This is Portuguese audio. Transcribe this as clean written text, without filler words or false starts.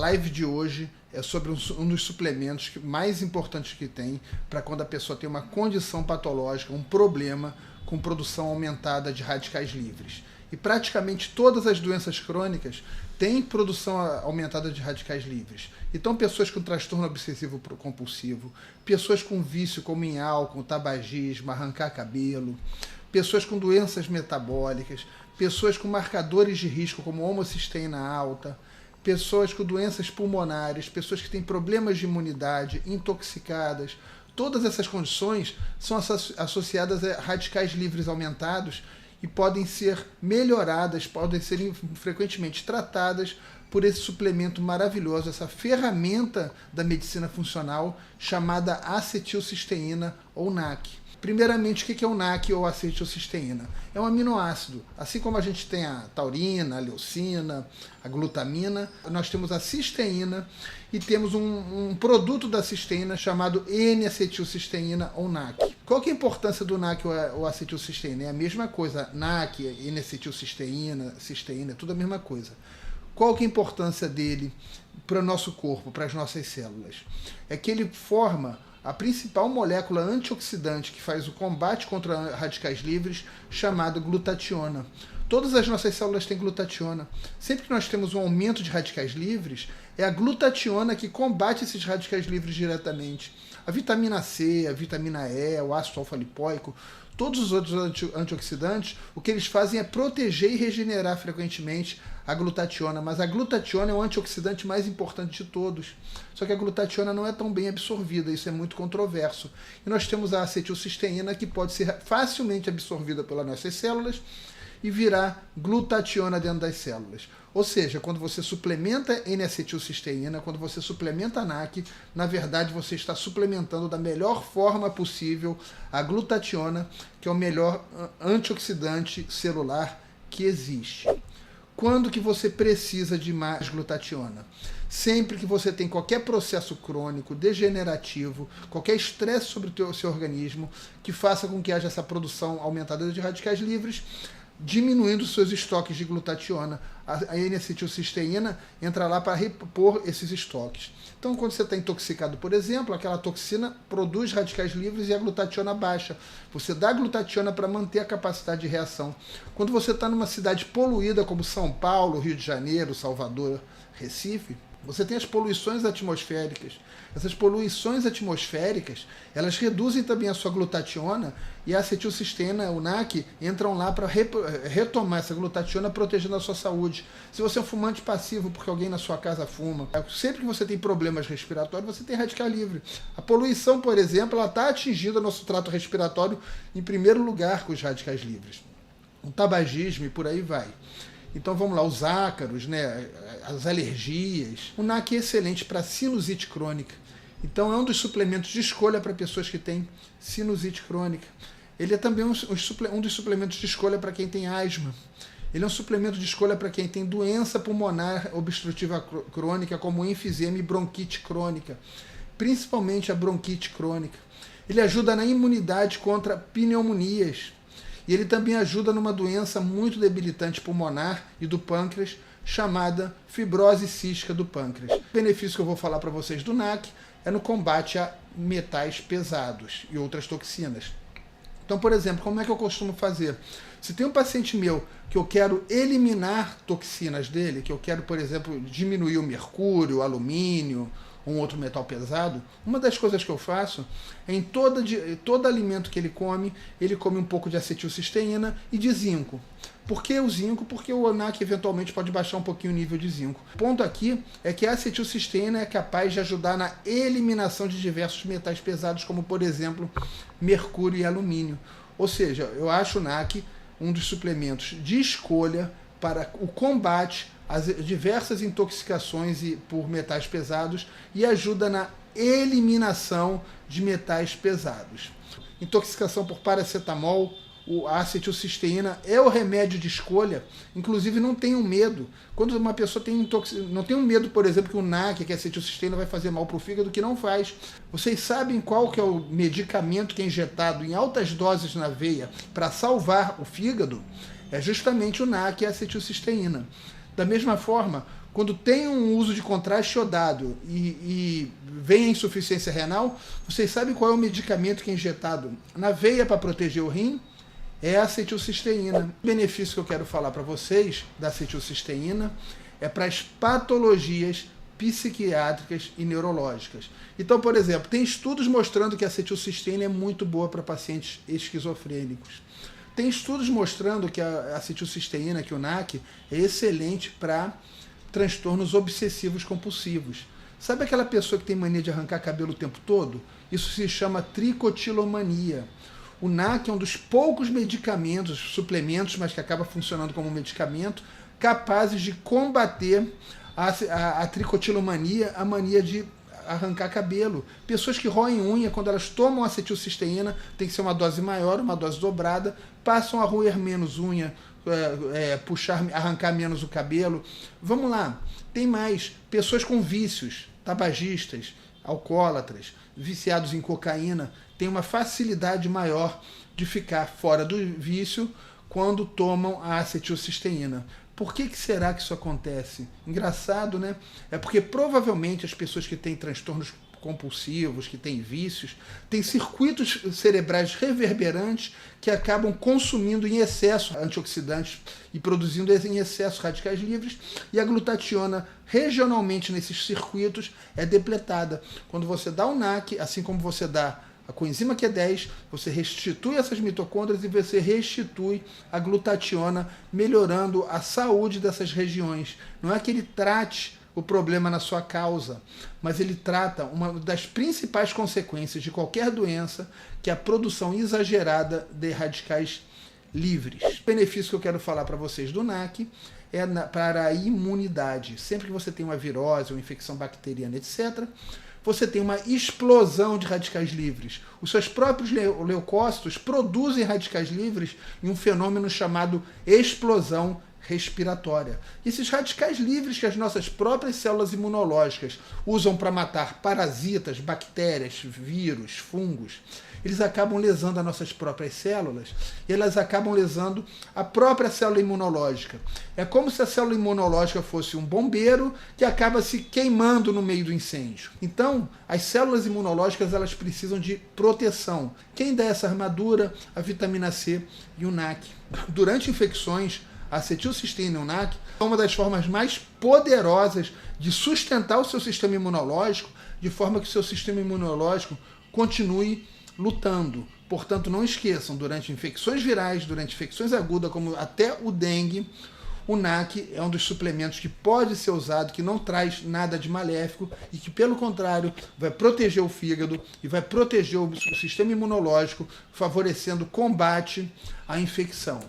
live de hoje é sobre um dos suplementos mais importantes que tem para quando a pessoa tem uma condição patológica, um problema com produção aumentada de radicais livres. E praticamente todas as doenças crônicas têm produção aumentada de radicais livres. Então, pessoas com transtorno obsessivo compulsivo, pessoas com vício como em álcool, tabagismo, arrancar cabelo, pessoas com doenças metabólicas, pessoas com marcadores de risco como homocisteína alta, pessoas com doenças pulmonares, pessoas que têm problemas de imunidade, intoxicadas. Todas essas condições são associadas a radicais livres aumentados e podem ser melhoradas, podem ser frequentemente tratadas por esse suplemento maravilhoso, essa ferramenta da medicina funcional chamada acetilcisteína ou NAC. Primeiramente, o que é o NAC ou acetilcisteína? É um aminoácido. Assim como a gente tem a taurina, a leucina, a glutamina, nós temos a cisteína e temos um produto da cisteína chamado N-acetilcisteína ou NAC. Qual que é a importância do NAC ou acetilcisteína? É a mesma coisa. NAC, N-acetilcisteína, cisteína, é tudo a mesma coisa. Qual que é a importância dele para o nosso corpo, para as nossas células? É que ele forma a principal molécula antioxidante que faz o combate contra radicais livres, chamada glutationa. Todas as nossas células têm glutationa. Sempre que nós temos um aumento de radicais livres, é a glutationa que combate esses radicais livres diretamente. A vitamina C, a vitamina E, o ácido alfa-lipoico, todos os outros antioxidantes, o que eles fazem é proteger e regenerar frequentemente a glutationa, mas a glutationa é o antioxidante mais importante de todos. Só que a glutationa não é tão bem absorvida, isso é muito controverso. E nós temos a acetilcisteína, que pode ser facilmente absorvida pelas nossas células e virar glutationa dentro das células. Ou seja, quando você suplementa N-acetilcisteína, quando você suplementa NAC, na verdade você está suplementando da melhor forma possível a glutationa, que é o melhor antioxidante celular que existe. Quando que você precisa de mais glutationa? Sempre que você tem qualquer processo crônico, degenerativo, qualquer estresse sobre o seu organismo que faça com que haja essa produção aumentada de radicais livres, diminuindo os seus estoques de glutationa. A N-acetilcisteína entra lá para repor esses estoques. Então, quando você está intoxicado, por exemplo, aquela toxina produz radicais livres e a glutationa baixa. Você dá glutationa para manter a capacidade de reação. Quando você está numa cidade poluída como São Paulo, Rio de Janeiro, Salvador, Recife, você tem as poluições atmosféricas. Essas poluições atmosféricas, elas reduzem também a sua glutationa e a acetilcisteína, o NAC, entram lá para retomar essa glutationa, protegendo a sua saúde. Se você é um fumante passivo porque alguém na sua casa fuma, sempre que você tem problemas respiratórios, você tem radical livre. A poluição, por exemplo, ela está atingindo o nosso trato respiratório em primeiro lugar com os radicais livres. O tabagismo e por aí vai. Então vamos lá, os ácaros, né, as alergias. O NAC é excelente para sinusite crônica. Então é um dos suplementos de escolha para pessoas que têm sinusite crônica. Ele é também um dos suplementos de escolha para quem tem asma. Ele é um suplemento de escolha para quem tem doença pulmonar obstrutiva crônica, como enfisema e bronquite crônica, principalmente a bronquite crônica. Ele ajuda na imunidade contra pneumonias. E ele também ajuda numa doença muito debilitante pulmonar e do pâncreas, chamada fibrose cística do pâncreas. O benefício que eu vou falar para vocês do NAC é no combate a metais pesados e outras toxinas. Então, por exemplo, como é que eu costumo fazer? Se tem um paciente meu que eu quero eliminar toxinas dele, que eu quero, por exemplo, diminuir o mercúrio, o alumínio, um outro metal pesado, uma das coisas que eu faço é em todo alimento que ele come um pouco de acetilcisteína e de zinco. Por que o zinco? Porque o NAC eventualmente pode baixar um pouquinho o nível de zinco. O ponto aqui é que a acetilcisteína é capaz de ajudar na eliminação de diversos metais pesados, como por exemplo, mercúrio e alumínio. Ou seja, eu acho o NAC um dos suplementos de escolha para o combate às diversas intoxicações por metais pesados e ajuda na eliminação de metais pesados. Intoxicação por paracetamol, a acetilcisteína é o remédio de escolha. Inclusive, não tenham medo. Quando uma pessoa tem não tenham medo, por exemplo, que o NAC, que a acetilcisteína vai fazer mal para o fígado, que não faz. Vocês sabem qual que é o medicamento que é injetado em altas doses na veia para salvar o fígado? É justamente o NAC e a acetilcisteína. Da mesma forma, quando tem um uso de contraste iodado e vem a insuficiência renal, vocês sabem qual é o medicamento que é injetado na veia para proteger o rim? É a acetilcisteína. O benefício que eu quero falar para vocês da acetilcisteína é para as patologias psiquiátricas e neurológicas. Então, por exemplo, tem estudos mostrando que a acetilcisteína é muito boa para pacientes esquizofrênicos. Tem estudos mostrando que a acetilcisteína, que o NAC, é excelente para transtornos obsessivos compulsivos. Sabe aquela pessoa que tem mania de arrancar cabelo o tempo todo? Isso se chama tricotilomania. O NAC é um dos poucos medicamentos, suplementos, mas que acaba funcionando como medicamento, capazes de combater a tricotilomania, a mania de arrancar cabelo. Pessoas que roem unha, quando elas tomam acetilcisteína, tem que ser uma dose maior, uma dose dobrada, passam a roer menos unha, arrancar menos o cabelo. Vamos lá, tem mais. Pessoas com vícios, tabagistas, alcoólatras, viciados em cocaína, têm uma facilidade maior de ficar fora do vício quando tomam a acetilcisteína. Por que será que isso acontece? Engraçado, né? É porque provavelmente as pessoas que têm transtornos compulsivos, que têm vícios, têm circuitos cerebrais reverberantes que acabam consumindo em excesso antioxidantes e produzindo em excesso radicais livres, e a glutationa regionalmente nesses circuitos é depletada. Quando você dá o NAC, assim como você dá a coenzima Q10, você restitui essas mitocôndrias e você restitui a glutationa, melhorando a saúde dessas regiões. Não é que ele trate o problema na sua causa, mas ele trata uma das principais consequências de qualquer doença, que é a produção exagerada de radicais livres. O benefício que eu quero falar para vocês do NAC é para a imunidade. Sempre que você tem uma virose, uma infecção bacteriana, etc., você tem uma explosão de radicais livres. Os seus próprios leucócitos produzem radicais livres em um fenômeno chamado explosão respiratória. Esses radicais livres que as nossas próprias células imunológicas usam para matar parasitas, bactérias, vírus, fungos, eles acabam lesando as nossas próprias células e elas acabam lesando a própria célula imunológica. É como se a célula imunológica fosse um bombeiro que acaba se queimando no meio do incêndio. Então, as células imunológicas elas precisam de proteção. Quem dá essa armadura? A vitamina C e o NAC. Durante infecções, a acetilcisteína e o NAC são uma das formas mais poderosas de sustentar o seu sistema imunológico, de forma que o seu sistema imunológico continue lutando. Portanto, não esqueçam, durante infecções virais, durante infecções agudas, como até o dengue, o NAC é um dos suplementos que pode ser usado, que não traz nada de maléfico e que, pelo contrário, vai proteger o fígado e vai proteger o sistema imunológico, favorecendo o combate à infecção.